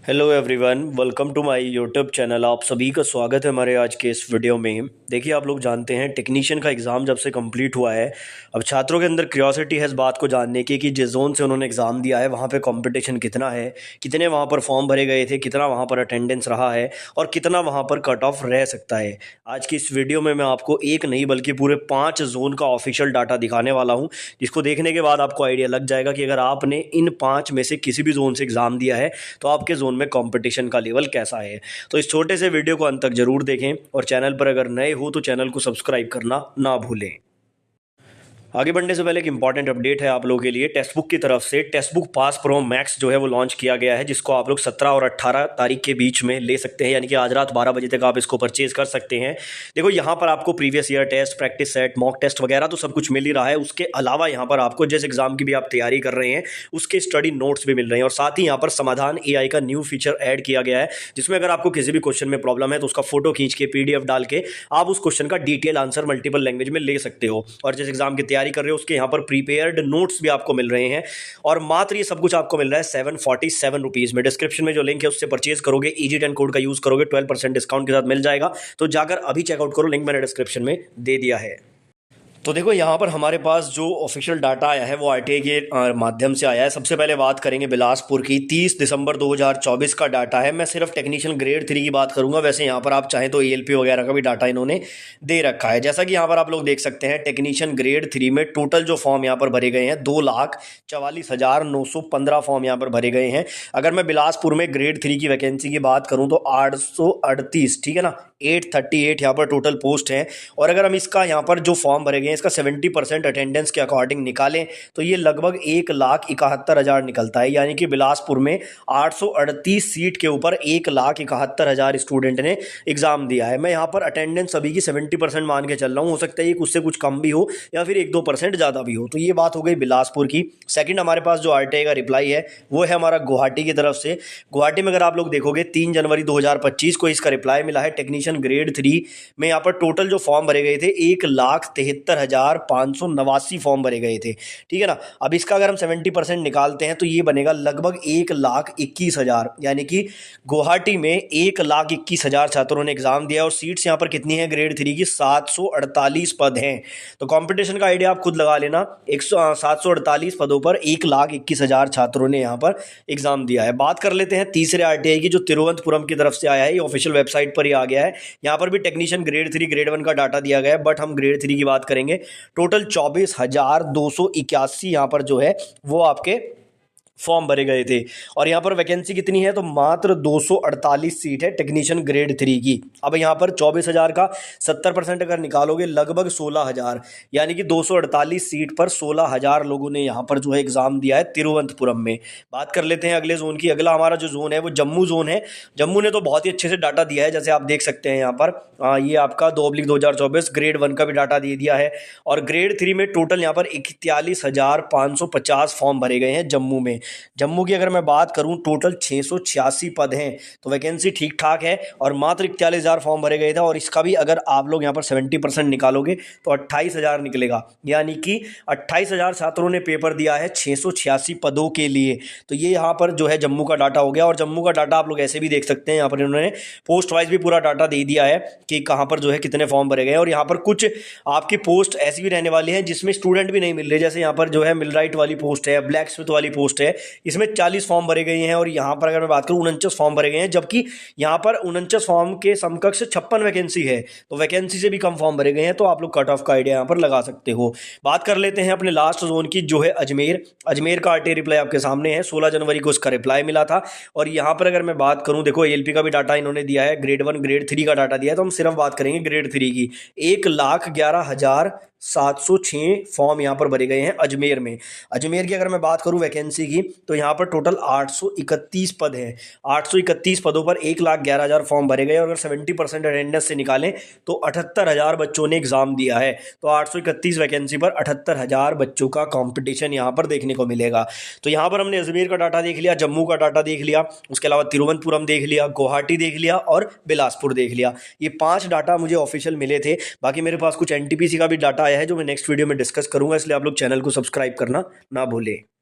Hello everyone, welcome to my YouTube channel. आप सभी का स्वागत है हमारे आज के इस वीडियो में। देखिए, आप लोग जानते हैं टेक्नीशियन का एग्ज़ाम जब से कंप्लीट हुआ है, अब छात्रों के अंदर क्यूरियोसिटी है इस बात को जानने की कि जिस जोन से उन्होंने एग्ज़ाम दिया है वहाँ पे कंपटीशन कितना है, कितने वहाँ पर फॉर्म भरे गए थे, कितना वहाँ पर अटेंडेंस रहा है और कितना वहाँ पर कट ऑफ रह सकता है। आज की इस वीडियो में मैं आपको एक नहीं बल्कि पूरे 5 जोन का ऑफिशियल डाटा दिखाने वाला हूँ, जिसको देखने के बाद आपको आइडिया लग जाएगा कि अगर आपने इन 5 में से किसी भी जोन से एग्ज़ाम दिया है तो आपके जोन में कंपटीशन का लेवल कैसा है। तो इस छोटे से वीडियो को अंत तक जरूर देखें और चैनल पर अगर नए हो तो चैनल को सब्सक्राइब करना ना भूलें। आगे बढ़ने से पहले एक इंपॉर्टेंट अपडेट है आप लोगों के लिए। टेक्स्ट बुक की तरफ से text book pass pro max जो है वो लॉन्च किया गया है, जिसको आप लोग 17 और 18 तारीख के बीच में ले सकते हैं, यानी कि आज रात 12 बजे तक आप इसको परचेज कर सकते हैं। देखो, यहाँ पर आपको previous year test, practice set, mock test वगैरह तो सब कुछ मिल ही रहा है। उसके अलावा यहाँ पर आपको जिस एग्जाम की भी आप तैयारी कर रहे हैं उसके स्टडी नोट्स भी मिल रहे हैं और साथ ही यहाँ पर समाधान AI का न्यू फीचर ऐड किया गया है, जिसमें अगर आपको किसी भी क्वेश्चन में प्रॉब्लम है तो उसका फोटो खींच के PDF डाल के आप उस क्वेश्चन का डिटेल आंसर मल्टीपल लैंग्वेज में ले सकते हो। और जिस एग्जाम की तैयारी कर रहे हो उसके यहाँ पर प्रीपेयर्ड नोट्स भी आपको मिल रहे हैं और मात्र ये सब कुछ आपको मिल रहा है 747 रुपीज में। डिस्क्रिप्शन में जो लिंक है उससे परचेज करोगे, EG10 कोड का यूज करोगे, 12% डिस्काउंट के साथ मिल जाएगा। तो जाकर अभी चेकआउट करो, लिंक मैंने डिस्क्रिप्शन में दे दिया है। तो देखो, यहाँ पर हमारे पास जो ऑफिशियल डाटा आया है वो RTI के माध्यम से आया है। सबसे पहले बात करेंगे बिलासपुर की। 30 दिसंबर 2024 का डाटा है। मैं सिर्फ टेक्नीशियन ग्रेड 3 की बात करूंगा, वैसे यहाँ पर आप चाहें तो ELP वगैरह का भी डाटा इन्होंने दे रखा है। जैसा कि यहाँ पर आप लोग देख सकते हैं, टेक्नीशियन ग्रेड 3 में टोटल जो फॉर्म यहाँ पर भरे गए हैं 2,44,915 फॉर्म यहाँ पर भरे गए हैं। अगर मैं बिलासपुर में ग्रेड 3 की वैकेंसी की बात करूँ तो 838, ठीक है ना, 838 यहाँ पर टोटल पोस्ट हैं। और अगर हम इसका यहाँ पर जो फॉर्म भरे गए हैं इसका 70% अटेंडेंस के अकॉर्डिंग निकालें तो ये लगभग 1,71,000 निकलता है। यानी कि बिलासपुर में 838 सीट के ऊपर 1,71,000 स्टूडेंट ने एग्जाम दिया है। मैं यहाँ पर अटेंडेंस सभी की 70% मान के चल रहा हूँ, हो सकता है ये उससे कुछ कम भी हो या फिर 1-2% ज़्यादा भी हो। तो ये बात हो गई बिलासपुर की। सेकंड, हमारे पास जो RTI का रिप्लाई है वो है हमारा गुवाहाटी की तरफ से। गुवाहाटी में अगर आप लोग देखोगे 3 जनवरी 2025 को इसका रिप्लाई मिला है। टेक्नीशियन ग्रेड 3 में यहाँ पर टोटल जो फॉर्म भरे गए थे 1,73,589 फॉर्म भरे गए थे, ठीक है ना। अब इसका अगर हम 70% निकालते हैं तो ये बनेगा लगभग 1,21,000, यानी कि गुवाहाटी में 1,21,000 छात्रों ने एग्जाम दिया और सीट्स यहाँ पर कितनी है ग्रेड 3 की 748 पद हैं। तो कंपटीशन का आइडिया आप खुद लगा लेना। 748 पदों पर 1,21,000 छात्रों ने यहाँ पर एग्जाम दिया है। बात कर लेते हैं तीसरे RTI की, जो तिरुवनंतपुरम की तरफ से आया है। ये ऑफिशियल वेबसाइट पर ही आ गया है। यहाँ पर भी टेक्नीशियन ग्रेड 3 ग्रेड 1 का डाटा दिया गया है, बट हम ग्रेड 3 की बात करेंगे। टोटल 24,281 यहाँ पर जो है वो आपके फॉर्म भरे गए थे और यहाँ पर वैकेंसी कितनी है तो मात्र 248 सीट है टेक्नीशियन ग्रेड 3 की। अब यहाँ पर 24,000 का 70% अगर निकालोगे लगभग 16,000, यानी कि 248 सीट पर 16,000 लोगों ने यहाँ पर जो है एग्जाम दिया है तिरुवनंतपुरम में। बात कर लेते हैं अगले जोन की। अगला हमारा जो जोन है वो जम्मू जोन है। जम्मू ने तो बहुत ही अच्छे से डाटा दिया है, जैसे आप देख सकते हैं यहाँ पर ये आपका 2/2024 ग्रेड 1 का भी डाटा दे दिया है और ग्रेड 3 में टोटल यहाँ पर 41,550 फॉर्म भरे गए हैं जम्मू में। जम्मू की अगर मैं बात करूं टोटल 686 पद हैं, तो वैकेंसी ठीक ठाक है और मात्र 41,000 फॉर्म भरे गए थे। और इसका भी अगर आप लोग यहां पर 70% निकालोगे तो 28,000 निकलेगा, यानी कि 28,000 छात्रों ने पेपर दिया है 686 पदों के लिए। तो ये यहां पर जो है जम्मू का डाटा हो गया। और जम्मू का डाटा आप लोग ऐसे भी देख सकते हैं, यहाँ पर इन्होंने पोस्ट वाइज भी पूरा डाटा दे दिया है कि कहाँ पर जो है कितने फॉर्म भरे गए। और यहाँ पर कुछ आपकी पोस्ट ऐसी भी रहने वाली है जिसमें स्टूडेंट भी नहीं मिल रहे, जैसे यहाँ पर जो है मिलराइट वाली पोस्ट है, ब्लैक स्मिथ वाली पोस्ट है, इसमें 40 फॉर्म भरे गए हैं। और यहाँ पर अगर मैं बात करूँ 49 फॉर्म भरे गए हैं, जबकि यहाँ पर 49 फॉर्म के समकक्ष 56 वैकेंसी है, तो वैकेंसी से भी कम फॉर्म भरे गए हैं। तो आप लोग कट ऑफ का आइडिया यहाँ पर लगा सकते हो। बात कर लेते हैं अपने लास्ट जोन की, जो है अजमेर। अजमेर का RTI रिप्लाई आपके सामने है। 16 जनवरी को इसका रिप्लाई मिला था। और यहाँ पर अगर मैं बात करूँ, देखो ELP का भी डाटा इन्होंने दिया है, ग्रेड 1 ग्रेड 3 का डाटा दिया है, तो हम सिर्फ बात करेंगे ग्रेड 3 की। 1,11,706 फॉर्म यहाँ पर भरे गए हैं अजमेर में। अजमेर की अगर मैं बात करूँ वैकेंसी की तो यहाँ पर टोटल 831 पद हैं। 831 पदों पर 1,11,000 फॉर्म भरे गए और अगर 70% अटेंडेंस से निकालें तो 78,000 बच्चों ने एग्जाम दिया है। तो 831 वैकेंसी पर 78,000 बच्चों का कंपटीशन यहाँ पर देखने को मिलेगा। तो यहाँ पर हमने अजमेर का डाटा देख लिया, जम्मू का डाटा देख लिया, उसके अलावा तिरुवनंतपुरम देख लिया, गुवाहाटी देख लिया और बिलासपुर देख लिया। ये 5 डाटा मुझे ऑफिशियल मिले थे। बाकी मेरे पास कुछ NTPC का भी डाटा आया है जो मैं नेक्स्ट वीडियो में डिस्कस करूंगा, इसलिए आप लोग चैनल को सब्सक्राइब करना ना भूलें।